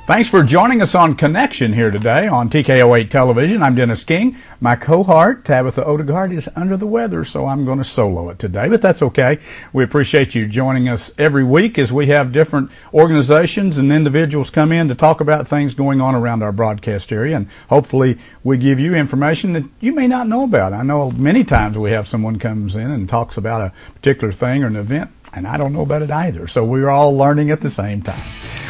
Thanks for joining us on Connection here today on TKO8 Television. I'm Dennis King. My cohort, Tabitha Odegaard, is under the weather, so I'm going to solo it today, but that's okay. We appreciate you joining us every week as we have different organizations and individuals come in to talk about things going on around our broadcast area, and hopefully we give you information that you may not know about. I know many times we have someone comes in and talks about a particular thing or an event, and I don't know about it either, so we're all learning at the same time.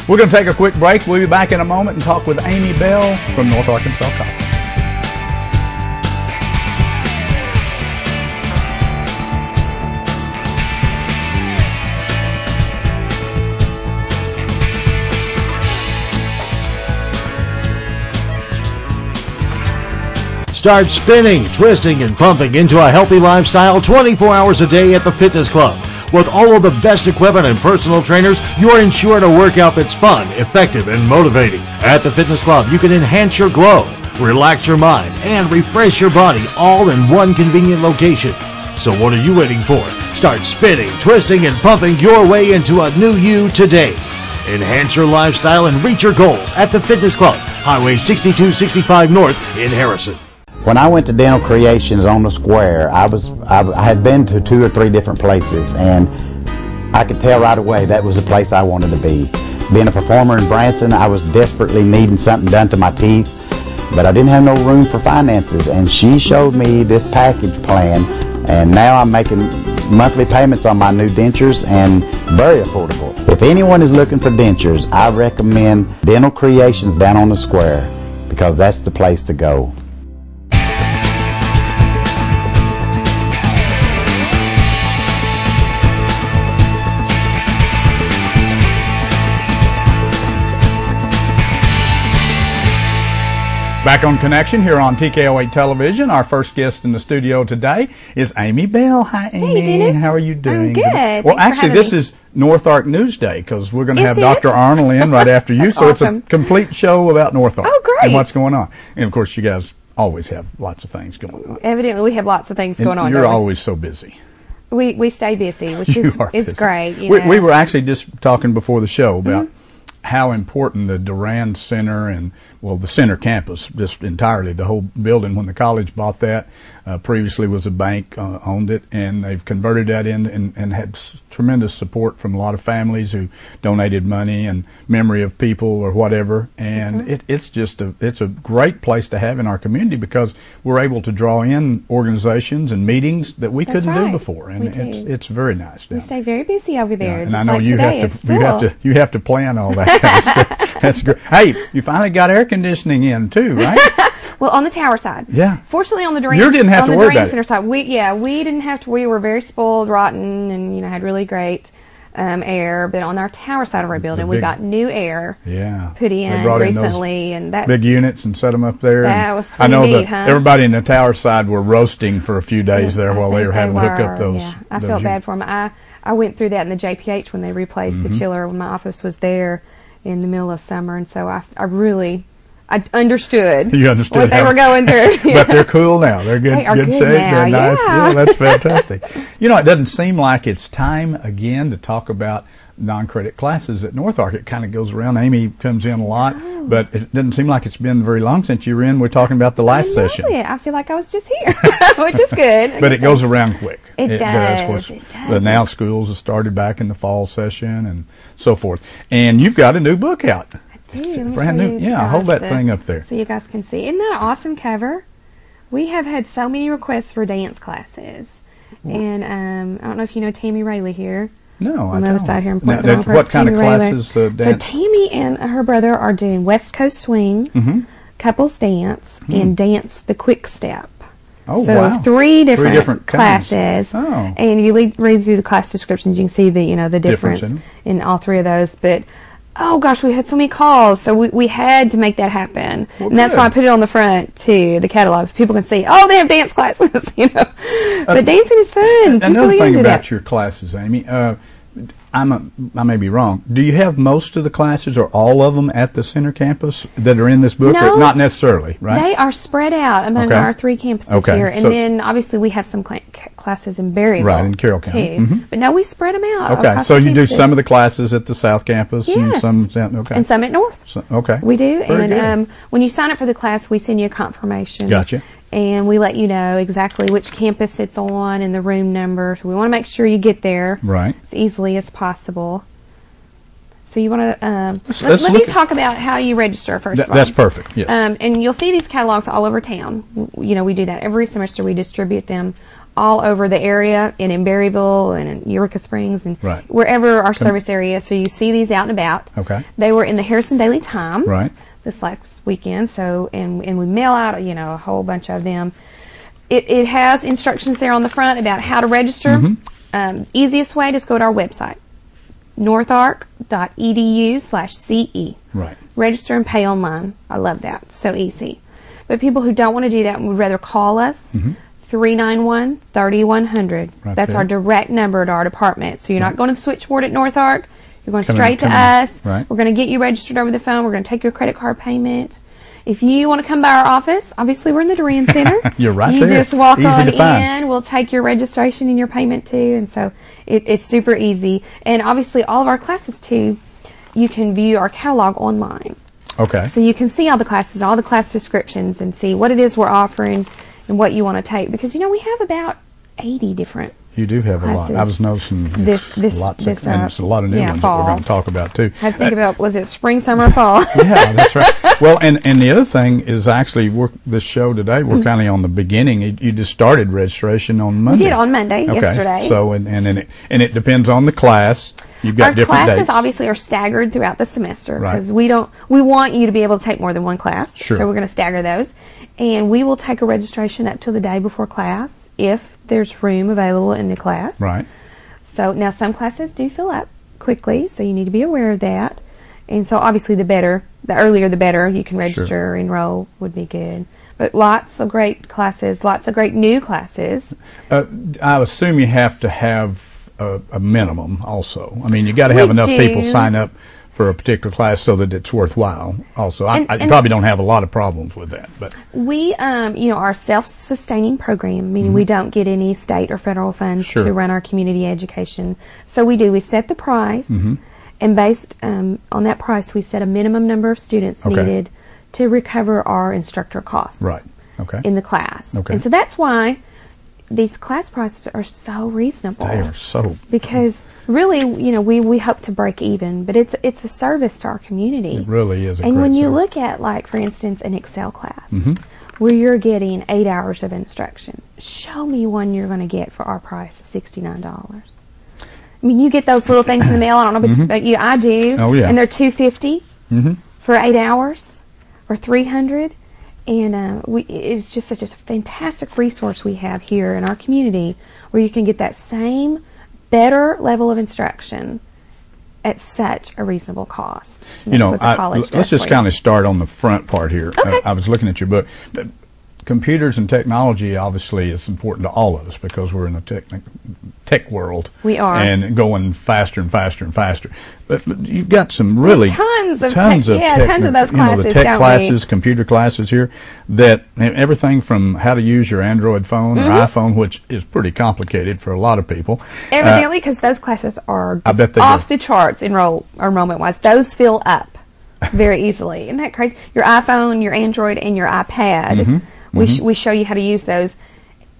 We're going to take a quick break. We'll be back in a moment and talk with Amy Bell from North Arkansas College. Start spinning, twisting, and pumping into a healthy lifestyle 24 hours a day at the Fitness Club. With all of the best equipment and personal trainers, you're ensured a workout that's fun, effective, and motivating. At the Fitness Club, you can enhance your glow, relax your mind, and refresh your body all in one convenient location. So what are you waiting for? Start spinning, twisting, and pumping your way into a new you today. Enhance your lifestyle and reach your goals at the Fitness Club, Highway 6265 North in Harrison. When I went to Dental Creations on the square, I had been to 2 or 3 different places, and I could tell right away that was the place I wanted to be. Being a performer in Branson, I was desperately needing something done to my teeth, but I didn't have no room for finances, and she showed me this package plan, and now I'm making monthly payments on my new dentures, and very affordable. If anyone is looking for dentures, I recommend Dental Creations down on the square, because that's the place to go. Back on Connection here on TKO8 Television. Our first guest in the studio today is Amy Bell. Hi, Amy. Hey, Dennis. How are you doing? I'm good. Well, actually, this is North Ark News Day because we're going to have it? Dr. Arnold in right after you. So Awesome. It's a complete show about North Ark Oh, great. and what's going on. And, of course, you guys always have lots of things going on. Evidently, we have lots of things going on. You're always so busy. We stay busy, which You is are busy. great. We were actually just talking before the show about how important the Durand Center and, well, the center campus, just entirely, the whole building, when the college bought that, previously was a bank, owned it, and they've converted that in and had tremendous support from a lot of families who donated money and memory of people or whatever, and it's a great place to have in our community because we're able to draw in organizations and meetings that we couldn't do before, and it's very nice. We stay very busy over there. And just I know like you today, you have to plan all that kind of stuff. That's good. Hey, you finally got air conditioning in too, right? Well, on the tower side. Yeah. Fortunately, on the Durand, you didn't have to worry about Center it. side, we didn't have to. We were very spoiled, rotten, and had really great air. But on our tower side of our building, we got new air. Yeah. Put in recently, and that big units and set them up there. That was pretty I know neat, that everybody in the tower side were roasting for a few days there while they were having to hook up those. Yeah, I felt bad for them. I went through that in the JPH when they replaced the chiller when my office was there in the middle of summer, and so I understood. You understood what they were going through. But they're cool now. They're good. They are good shape. now, They're nice. yeah. Yeah, that's fantastic. You know, it doesn't seem like it's time again to talk about non-credit classes at North Ark. It kind of goes around. Amy comes in a lot, but it doesn't seem like it's been very long since you were in. We're talking about the last session. I feel like I was just here, which is good. But it goes around quick. It does. But now schools have started back in the fall session and so forth. And you've got a new book out. Brand new. Yeah, hold that thing up there. So you guys can see. Isn't that an awesome cover? We have had so many requests for dance classes. And I don't know if you know Tammy Rayleigh here. No, on the other side here in Now, Point what kind of classes dance? So Tammy and her brother are doing West Coast Swing, couples dance, and dance the quick step. Oh, so wow. three different classes. Oh. And you read through the class descriptions, you can see the difference in all 3 of those. But oh gosh, we had so many calls, so we had to make that happen. Well, and that's why I put it on the front too, the catalogs. People can see, oh, they have dance classes, But dancing is fun. Another thing about your classes, Amy, I may be wrong. Do you have most of the classes or all of them at the center campus that are in this book? No, or not necessarily, right? They are spread out among our 3 campuses here, and then obviously we have some classes in Berryville, right, in Carroll County. too. But no, we spread them out. Okay, so you do some of the classes at the South Campus, yes, and some, and some at North. So, okay, we do. Very and when you sign up for the class, we send you a confirmation. Gotcha. And we let you know exactly which campus it's on and the room number. So we want to make sure you get there right as easily as possible. So you want to let me talk about how you register first. That's perfect. Yes. And you'll see these catalogs all over town. You know, we do that every semester. We distribute them all over the area, and in Berryville and in Eureka Springs and wherever our service area is. So you see these out and about. Okay. They were in the Harrison Daily Times. Right. This last weekend, so and we mail out a whole bunch of them. It has instructions there on the front about how to register. Easiest way, just go to our website, northark.edu/CE. Right. Register and pay online. I love that. So easy. But people who don't want to do that would rather call us. 391-3100. That's our direct number to our department. So you're not going to the switchboard at North Ark. You're going straight to us. Right. We're going to get you registered over the phone. We're going to take your credit card payment. If you want to come by our office, obviously we're in the Duran Center. You're right there. You just walk easy on to find. in. We'll take your registration and your payment too. And so it's super easy. And obviously all of our classes too, you can view our catalog online. Okay. So you can see all the classes, all the class descriptions, and see what it is we're offering and what you want to take. Because, we have about 80 different You do have classes. a lot. I was noticing this and it's a lot of new ones that we're going to talk about too. I think about, was it spring, summer, fall? Yeah, that's right. Well, and the other thing is actually this show today, we're kind of on the beginning. You just started registration on Monday. We did on Monday, yesterday. So and it depends on the class. You've got different dates. Our classes obviously are staggered throughout the semester because right. we want you to be able to take more than one class. Sure. So we're going to stagger those, and we will take a registration up till the day before class if there's room available in the class. Right. So now some classes do fill up quickly, so you need to be aware of that. And so obviously the earlier the better you can register or enroll would be good. But lots of great classes, lots of great new classes. I assume you have to have a minimum also. I mean, you got to have enough people sign up for a particular class so that it's worthwhile also. I probably don't have a lot of problems with that. But we, our self-sustaining program, meaning we don't get any state or federal funds to run our community education. So we set the price, and based on that price, we set a minimum number of students needed to recover our instructor costs in the class. And so that's why these class prices are so reasonable. They are so. Because really, we hope to break even, but it's a service to our community. It really is a And great when you service. look at, like, for instance, an Excel class, where you're getting 8 hours of instruction, show me one you're going to get for our price of $69. I mean, you get those little things in the mail. I don't know about you. I do. Oh, yeah. And they're $250 for 8 hours or $300. And it's just such a fantastic resource we have here in our community where you can get that same better level of instruction at such a reasonable cost. Let's just kind of start on the front part here. Okay. I was looking at your book. Computers and technology obviously is important to all of us because we're in the tech world. We are. And going faster and faster and faster. But you've got some really tons of tons of those classes, the tech don't classes, computer classes here, that everything from how to use your Android phone or iPhone, which is pretty complicated for a lot of people. Evidently, because those classes are just off the charts enrollment-wise. Those fill up very easily. Isn't that crazy? Your iPhone, your Android, and your iPad. We show you how to use those.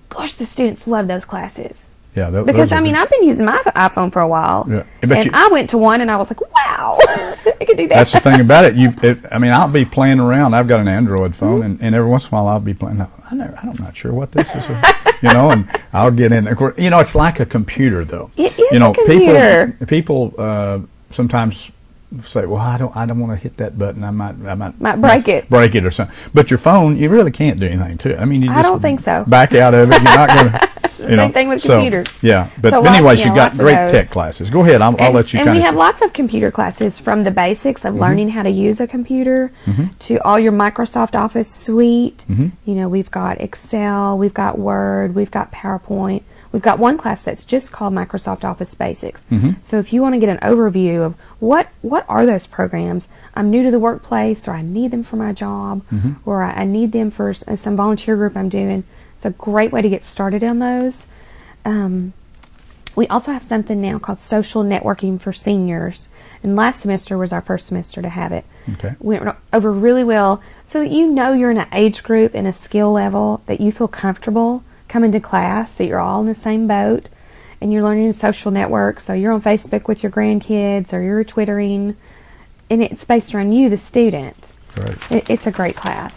Gosh, the students love those classes. Yeah, because I've been using my iPhone for a while, and I went to one and I was like, "Wow, I could do that." That's the thing about it. I'll be playing around. I've got an Android phone, and every once in a while I'll be playing. I'm not sure what this is, and I'll get in. Of course, it's like a computer, though. It is a computer. People sometimes say, "Well, I don't want to hit that button. I might break it or something." But your phone, you really can't do anything to it. I mean, you just don't think so. Back out of it. You're not going to. Same thing with computers. But anyways, you've got great tech classes. Go ahead. I'll let you. And we have lots of computer classes, from the basics of learning how to use a computer to all your Microsoft Office suite. We've got Excel, we've got Word, we've got PowerPoint, We've got one class that's just called Microsoft Office Basics. So if you want to get an overview of what are those programs, I'm new to the workplace, or I need them for my job, or I need them for some volunteer group I'm doing, it's a great way to get started on those. We also have something now called Social Networking for Seniors, and last semester was our first semester to have it. Okay. Went over really well, so that you know you're in an age group and a skill level that you feel comfortable coming to class, that you're all in the same boat, and you're learning to social network. So you're on Facebook with your grandkids, or you're Twittering, and it's based around you, the student. Right. It's a great class.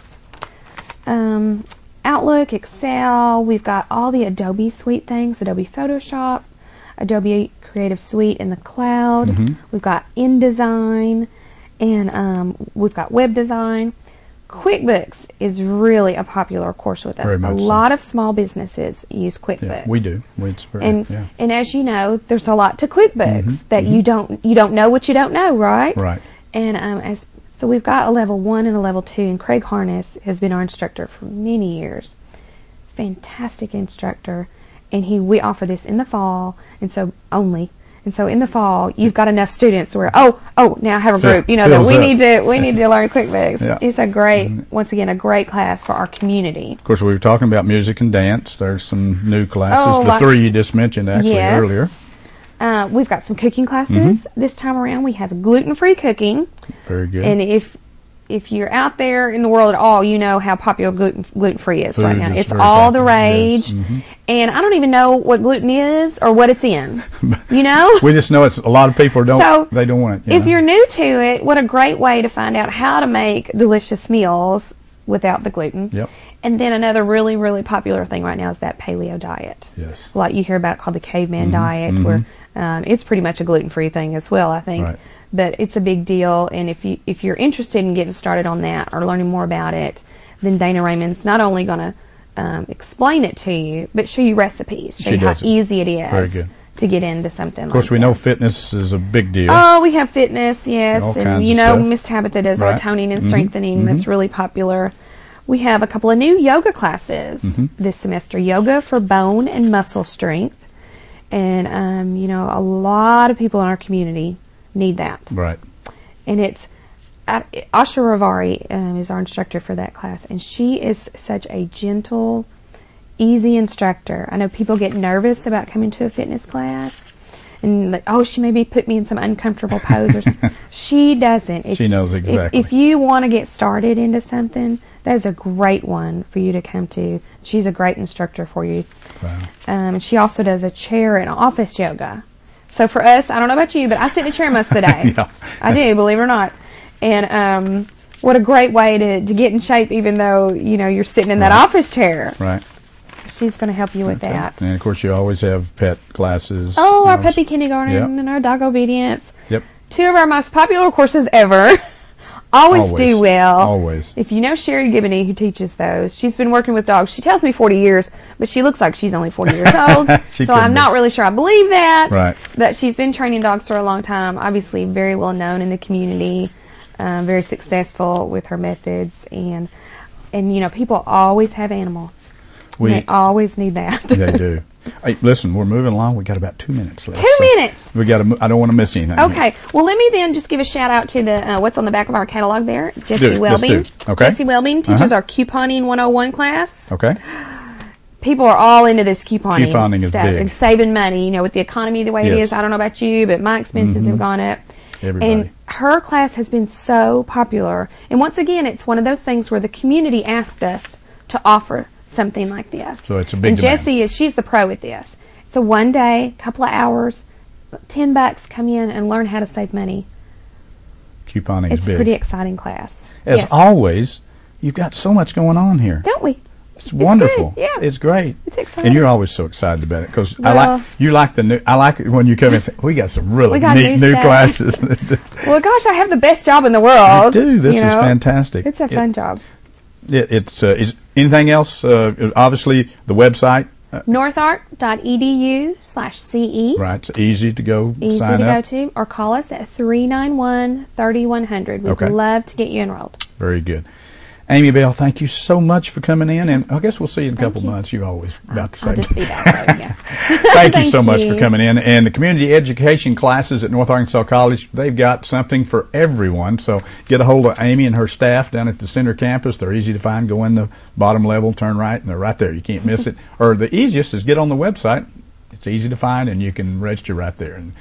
Outlook, Excel, we've got all the Adobe Suite things, Adobe Photoshop, Adobe Creative Suite in the cloud. We've got InDesign, and we've got web design. QuickBooks is really a popular course with us. Very much a lot of small businesses use QuickBooks. Yeah, we do. It's very, and as you know, there's a lot to QuickBooks that you don't know what you don't know, right? Right. And so we've got a level 1 and a level 2, and Craig Harness has been our instructor for many years. Fantastic instructor, and we offer this in the fall, and so only. And so in the fall, you've got enough students where now I have a group, that we need to learn QuickBooks. Yeah. It's a great, once again, a great class for our community. Of course, we were talking about music and dance. There's some new classes. The three you just mentioned actually earlier. We've got some cooking classes this time around. We have gluten-free cooking. Very good. And if you're out there in the world at all, you know how popular gluten-free is right now. It's all the rage. Yes. And I don't even know what gluten is or what it's in. You know? We just know it's a lot of people don't want it. If you're new to it, what a great way to find out how to make delicious meals without the gluten. Yep. And then another really, really popular thing right now is that paleo diet. Yes. Like you hear about it called the caveman diet, where it's pretty much a gluten-free thing as well, I think. Right. But it's a big deal, and if you're interested in getting started on that or learning more about it, then Dana Raymond's not only going to explain it to you, but show you recipes, show you how easy it is to get into something like that. Of course, we know fitness is a big deal. Oh, we have fitness, yes. All And kinds of stuff. Miss Tabitha does our toning and strengthening. That's really popular. We have a couple of new yoga classes this semester. Yoga for bone and muscle strength. And, a lot of people in our community need that. Right. And it's Asha Ravari is our instructor for that class, and she is such a gentle, easy instructor. I know people get nervous about coming to a fitness class, and like, she maybe put me in some uncomfortable pose or something. She doesn't. She knows exactly. If you want to get started into something, that is a great one for you to come to. She's a great instructor for you. Wow. And she also does a chair and office yoga. So for us, I don't know about you, but I sit in a chair most of the day. Yeah. I do, believe it or not. And what a great way to get in shape, even though you're sitting in that office chair. Right. She's going to help you with that. And of course, you always have pet classes. Oh, our puppy kindergarten and our dog obedience. Yep. 2 of our most popular courses ever. Always do well. Always. If you know Sherry Gibney, who teaches those, she's been working with dogs. She tells me 40 years, but she looks like she's only 40 years old. So I'm not really sure I believe that. Right. But she's been training dogs for a long time. Obviously, very well known in the community. Very successful with her methods. And people always have animals. They always need that. They do. Hey, listen, we're moving along. We got about 2 minutes left. 2 minutes. We got. I don't want to miss anything. Okay. Well, let me then just give a shout out to the what's on the back of our catalog there. Jesse Welbing. Okay. Jesse Welbing teaches our couponing 101 class. Okay. People are all into this couponing stuff is big. And saving money. With the economy the way it is, I don't know about you, but my expenses have gone up. Everybody. And her class has been so popular. And once again, it's one of those things where the community asked us to offer something like this. So it's a big And demand. Jessie she's the pro at this. It's a one day, couple of hours, $10, come in and learn how to save money. Couponing is big. It's a pretty exciting class. As always, you've got so much going on here. Don't we? It's wonderful. Good. Yeah. It's great. It's exciting. And you're always so excited about it because Well, I like it when you come in and say, we got some really We got neat new stuff. classes. Well, gosh, I have the best job in the world. You do. This is fantastic. It's a fun job. It's anything else? Obviously, the website. northark.edu/CE. Right. It's easy to go Easy sign to up. go to, or call us at 391-3100. We'd Okay. love to get you enrolled. Very good. Amy Bell, thank you so much for coming in, and I guess we'll see you in a couple months. You're always about the same. I'll just be back. Yeah. Thank you so much for coming in. And the community education classes at North Arkansas College, they've got something for everyone. So get a hold of Amy and her staff down at the center campus. They're easy to find. Go in the bottom level, turn right, and they're right there. You can't miss it. Or the easiest is get on the website. It's easy to find, and you can register right there. And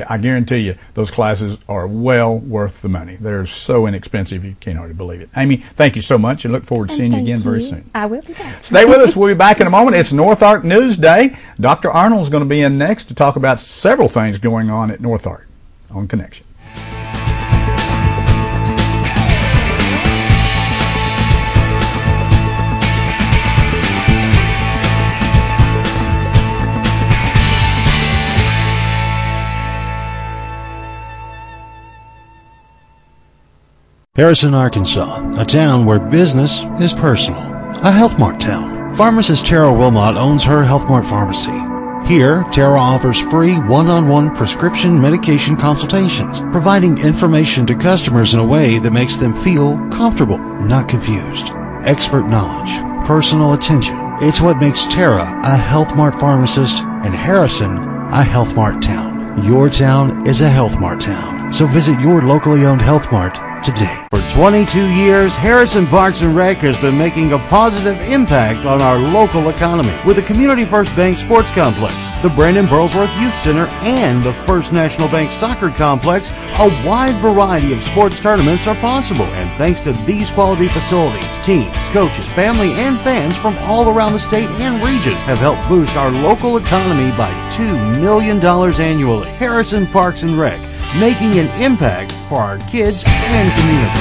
I guarantee you, those classes are well worth the money. They're so inexpensive, you can't hardly believe it. Amy, thank you so much, and look forward to seeing you again very soon. I will be back. Stay with us. We'll be back in a moment. It's North Ark News Day. Dr. Arnold is going to be in next to talk about several things going on at North Ark on Connection. Harrison, Arkansas, a town where business is personal. A Health Mart town. Pharmacist Tara Wilmot owns her Health Mart pharmacy. Here, Tara offers free one-on-one prescription medication consultations, providing information to customers in a way that makes them feel comfortable, not confused. Expert knowledge, personal attention. It's what makes Tara a Health Mart pharmacist and Harrison a Health Mart town. Your town is a Health Mart town. So visit your locally owned Health Mart today. For 22 years, Harrison Parks and Rec has been making a positive impact on our local economy with the Community First Bank Sports Complex, the Brandon Burlsworth Youth Center, and the First National Bank Soccer Complex. A wide variety of sports tournaments are possible, and thanks to these quality facilities, teams, coaches, family, and fans from all around the state and region have helped boost our local economy by $2 million annually. Harrison Parks and Rec, making an impact for our kids and community.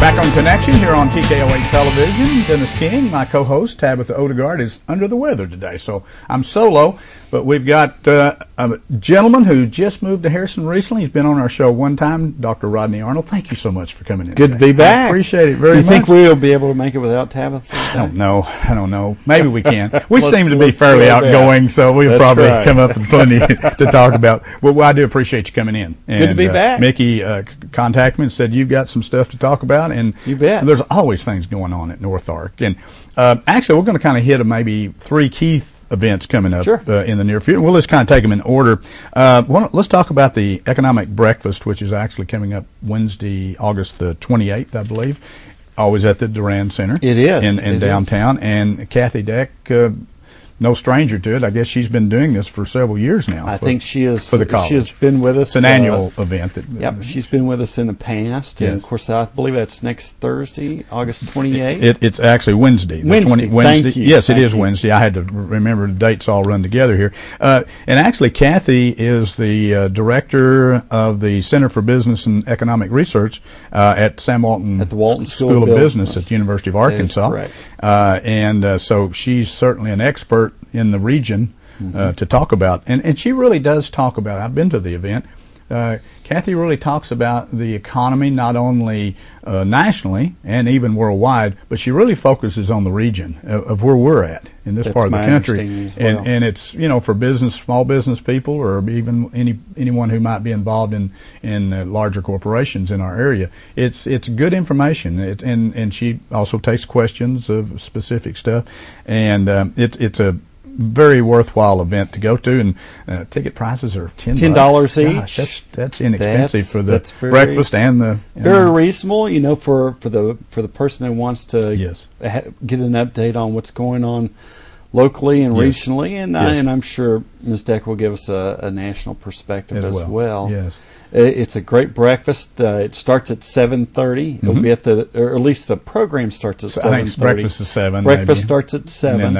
Back on Connection here on TKO8 Television. Dennis King, my co-host, Tabitha Odegaard, is under the weather today, so I'm solo. But we've got a gentleman who just moved to Harrison recently. He's been on our show one time, Dr. Rodney Arnold. Thank you so much for coming in. Good to be back. I appreciate it very much. You think we'll be able to make it without Tabitha? I don't know. Maybe we can. We seem to be fairly outgoing, so we'll probably come up with plenty to talk about. Well, I do appreciate you coming in. And, good to be back. Mickey contacted me and said you've got some stuff to talk about. And you bet. There's always things going on at North Ark. And actually, we're going to kind of hit maybe three key events coming up in the near future. We'll just kind of take them in order. Let's talk about the economic breakfast, which is actually coming up Wednesday, August the 28th, I believe. Always at the Durand Center. It is. In downtown. And Kathy Deck, no stranger to it. I guess she's been doing this for several years now. I think she is. For the college. She has been with us. It's an annual event. Yep, she's been with us in the past. Yes. And, of course, I believe that's next Thursday, August 28th. It's actually Wednesday. Wednesday. Thank you. Yes, it is Wednesday. I had to remember the dates all run together here. And actually, Kathy is the director of the Center for Business and Economic Research at Sam Walton. At the Walton School of Business at the University of Arkansas. That is correct. So she's certainly an expert in the region to talk about. And she really does talk about it. I've been to the event. Kathy really talks about the economy not only nationally and even worldwide, but she really focuses on the region of where we're at in this part of the country. And it's, for business, small business people, or even anyone who might be involved in larger corporations in our area. It's good information, and she also takes questions of specific stuff, and it's a very worthwhile event to go to, and ticket prices are $10 each. Gosh, that's inexpensive for the breakfast and the very reasonable. For the person that wants to get an update on what's going on locally and regionally, and I'm sure Ms. Deck will give us a national perspective as well. Yes. It's a great breakfast. It starts at 7:30. It'll be or at least the program starts at 7:30. I think breakfast is 7. Breakfast starts at 7.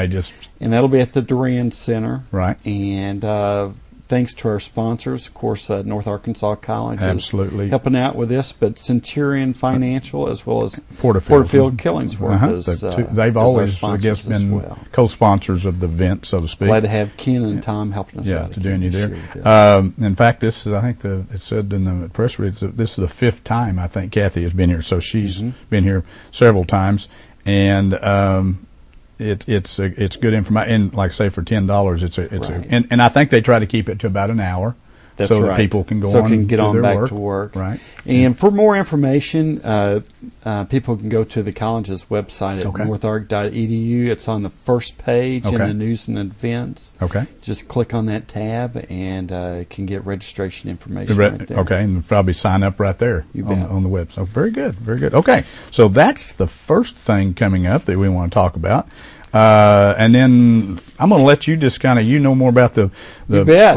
And that'll be at the Durand Center. Right. And thanks to our sponsors, of course, North Arkansas College absolutely is helping out with this, but Centurion Financial as well as Porterfield Killingsworth they've always, I guess, been co-sponsors of the event, so to speak. Glad to have Ken and Tom helping us out. To doing you there. In fact, this is, I think it said in the press release, this is the 5th time I think Kathy has been here, so she's been here several times, and it's good information. And like I say, for $10, it's right. And I think they try to keep it to about an hour. That's so right. that people can go so on can get on back work. to work. Right. And for more information, people can go to the college's website at northark.edu. It's on the first page in the news and events. Okay. Just click on that tab and can get registration information right there. Okay, and probably sign up right there on the website. Very good, very good. Okay, so that's the first thing coming up that we want to talk about. And then I'm going to let you just kind of, know more about the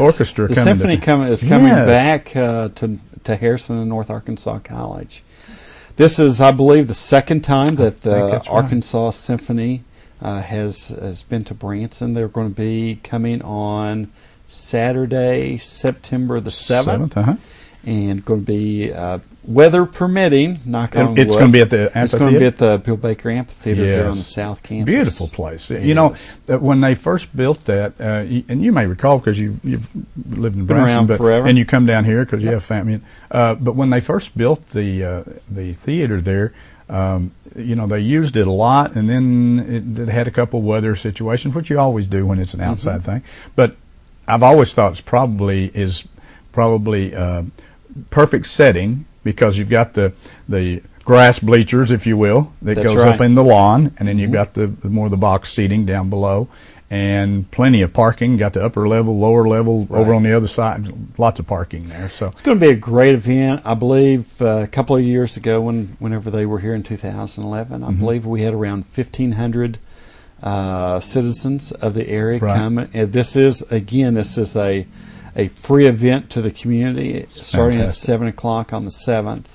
orchestra. The symphony is coming back to Harrison and North Arkansas College. This is, I believe, the second time that the Arkansas Symphony has been to Branson. They're going to be coming on Saturday, September the 7th. And going to be weather permitting, knock on wood. It's going to be at the amphitheater? It's going to be at the Bill Baker Amphitheater there on the South Campus. Beautiful place. When they first built that, and you may recall because you've lived in Branson, forever. And you come down here because you have family. But when they first built the theater there, they used it a lot, and then it had a couple of weather situations, which you always do when it's an outside thing. But I've always thought it's probably perfect setting because you've got the grass bleachers, if you will, that goes up in the lawn, and then you've got the more of the box seating down below, and plenty of parking. Got the upper level, lower level over on the other side. Lots of parking there. So it's going to be a great event. I believe a couple of years ago, whenever they were here in 2011, I believe we had around 1,500 citizens of the area come. And this is a free event to the community, starting at 7 o'clock on the 7th.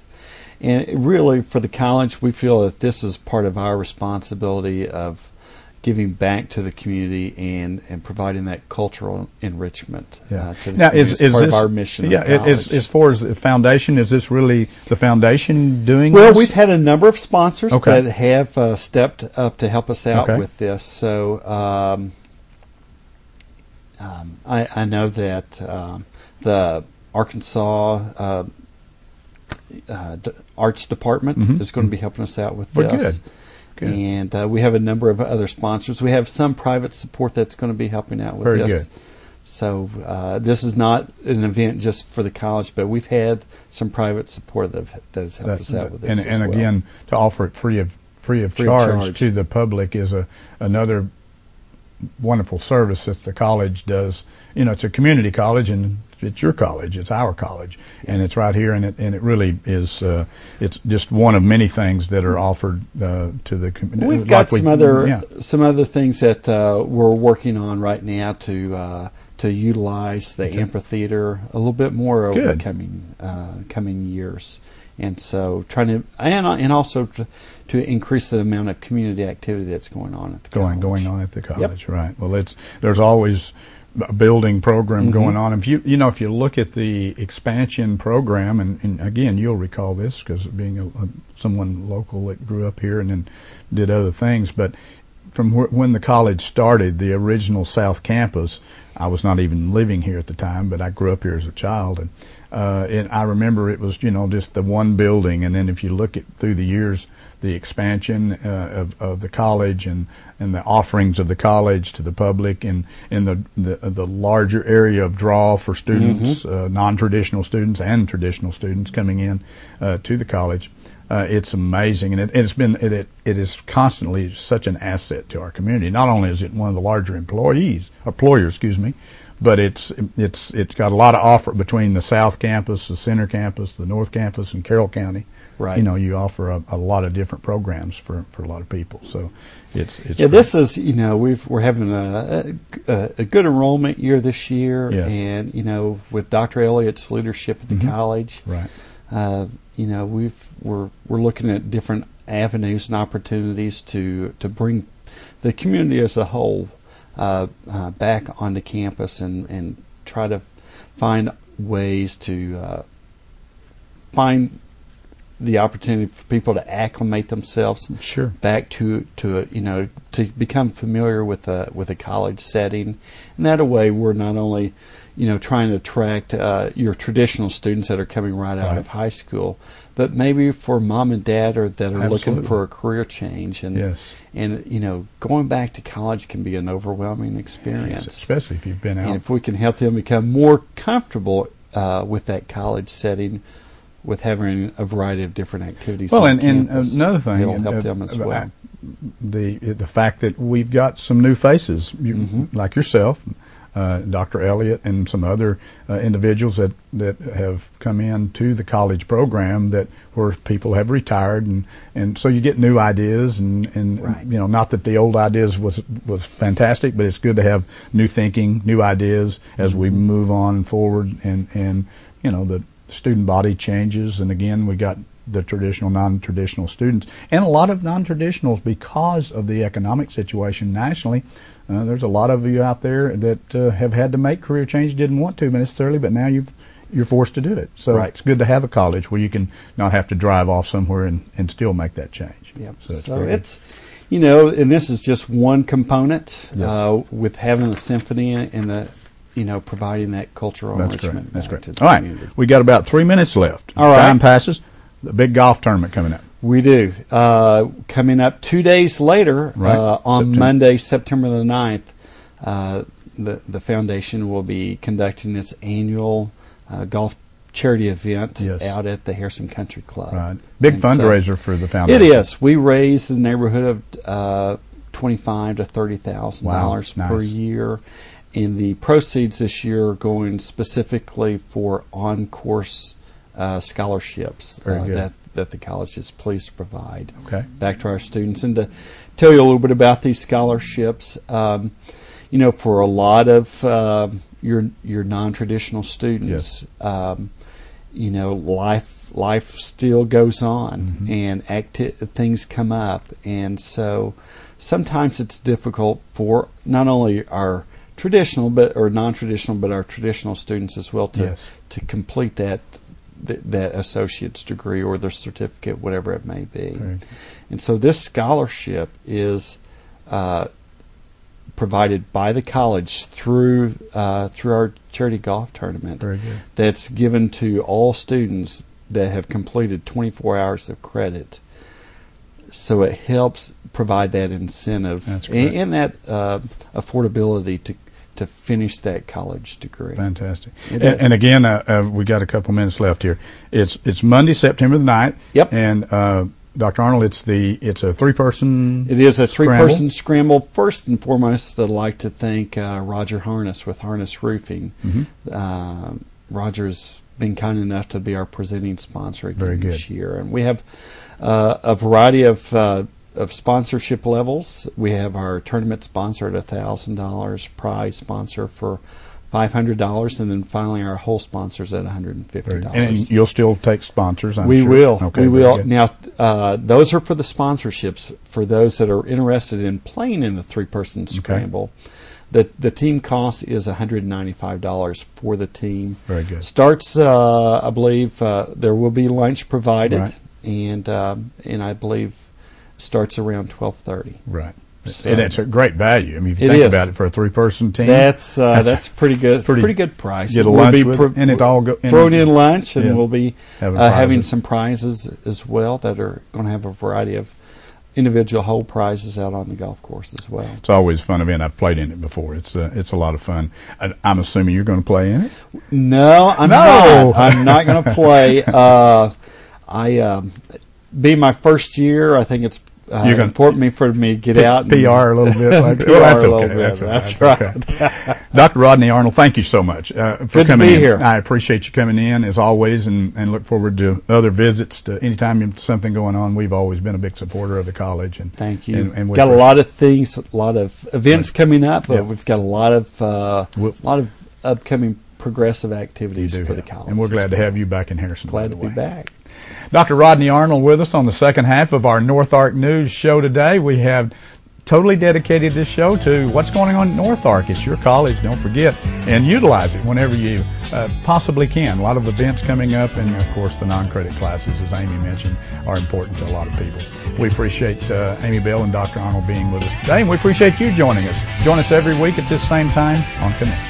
And really, for the college, we feel that this is part of our responsibility of giving back to the community and providing that cultural enrichment to the community. Is part of our mission. As far as the foundation, is this really the foundation doing this? Well, we've had a number of sponsors that have stepped up to help us out with this. So I know that the Arkansas Arts Department is going to be helping us out with this. Good. And we have a number of other sponsors. We have some private support that's going to be helping out with this. Good. So this is not an event just for the college, but we've had some private support that has helped us out with this. And again, to offer it free of charge to the public is another wonderful service that the college does. It's a community college, and it's your college, it's our college, and it's right here, and it really is. It's just one of many things that are offered to the community. We've got some other things that we're working on right now to utilize the amphitheater a little bit more over the coming years, and so trying to and also to increase the amount of community activity that's going on at the college. Going on at the college, right? Well, there's always a building program going on. If you look at the expansion program, and again, you'll recall this because being someone local that grew up here and then did other things, but from when the college started, the original South Campus, I was not even living here at the time, but I grew up here as a child, and I remember it was just the one building, and then if you look at through the years, the expansion of the college and the offerings of the college to the public, and the larger area of draw for students, non-traditional students and traditional students coming in to the college. It's amazing, and it is constantly such an asset to our community. Not only is it one of the larger employers, but it's got a lot of offer between the South Campus, the Center Campus, the North Campus, and Carroll County. Right. You offer a lot of different programs for a lot of people. So it's this is we're having a good enrollment year this year, and with Dr. Elliott's leadership at the college, right. We're looking at different avenues and opportunities to bring the community as a whole back onto campus and try to find ways to find the opportunity for people to acclimate themselves back to become familiar with a college setting, and that way we're not only trying to attract your traditional students that are coming right out of high school, but maybe for mom and dad that are looking for a career change, and going back to college can be an overwhelming experience, especially if you've been out. And if we can help them become more comfortable with that college setting, with having a variety of different activities. Well, and another thing, it'll help them as well. The fact that we've got some new faces, like yourself, Dr. Elliott, and some other individuals that have come into the college program where people have retired, and so you get new ideas, and not that the old ideas was fantastic, but it's good to have new thinking, new ideas as we move on forward, and the student body changes, and again we got the traditional, non-traditional students, and a lot of non-traditionals because of the economic situation nationally. There's a lot of you out there that have had to make career change, didn't want to necessarily, but now you're forced to do it. So it's good to have a college where you can not have to drive off somewhere and still make that change. Yep. So it's and this is just one component with having the symphony and the providing that cultural enrichment. That's great. All right, we got about 3 minutes left. All right. Time passes. The big golf tournament coming up. We do. Coming up 2 days later, on Monday, September the 9th, the foundation will be conducting its annual golf charity event out at the Harrison Country Club. Right. Big fundraiser for the foundation. It is. We raise in the neighborhood of $25,000 to $30,000 per year. And the proceeds this year are going specifically for on-course scholarships that the college is pleased to provide back to our students. And to tell you a little bit about these scholarships, for a lot of your non-traditional students, life still goes on, and things come up, and so sometimes it's difficult for not only our traditional or non-traditional, but our traditional students as well to complete that associate's degree or their certificate, whatever it may be. And so this scholarship is provided by the college through our charity golf tournament. That's given to all students that have completed 24 hours of credit. So it helps provide that incentive and that affordability to finish that college degree. Fantastic. And again, we got a couple minutes left here. It's Monday, September the 9th. Yep. And Dr. Arnold, it's a three-person. It is a three-person scramble. First and foremost, I'd like to thank Roger Harness with Harness Roofing. Roger's been kind enough to be our presenting sponsor again this year, and we have a variety of sponsorship levels. We have our tournament sponsor at $1,000, prize sponsor for $500, and then finally our whole sponsors at $150. And you'll still take sponsors, I'm sure. We will. Okay, we will. Now, those are for the sponsorships. For those that are interested in playing in the three-person scramble, the team cost is $195 for the team. Very good. Starts, I believe, there will be lunch provided, and I believe starts around 12:30. Right. So, and it's a great value. I mean, if you think about it, for a three-person team, that's pretty good. Pretty good price. Get a lunch and it all thrown in lunch, and we'll be having some prizes as well that are going to have a variety of individual hole prizes out on the golf course as well. It's always a fun event. I've played in it before. It's a lot of fun. I'm assuming you're going to play in it. No, I'm not. I'm not going to play. Being my first year, I think it's important for me to get out and PR a little bit. That's right. Dr. Rodney Arnold, thank you so much for coming in. Here. I appreciate you coming in as always, and look forward to other visits. Anytime there's something going on, we've always been a big supporter of the college. And thank you. And we've got a lot of things, a lot of events coming up, but we've got a lot of upcoming progressive activities for the college. And we're glad to have you back in Harrison. Glad to be back. Dr. Rodney Arnold with us on the second half of our North Ark News show today. We have totally dedicated this show to what's going on at North Ark. It's your college, don't forget, and utilize it whenever you possibly can. A lot of events coming up, and of course the non-credit classes, as Amy mentioned, are important to a lot of people. We appreciate Amy Bell and Dr. Arnold being with us today, and we appreciate you joining us. Join us every week at this same time on Connection.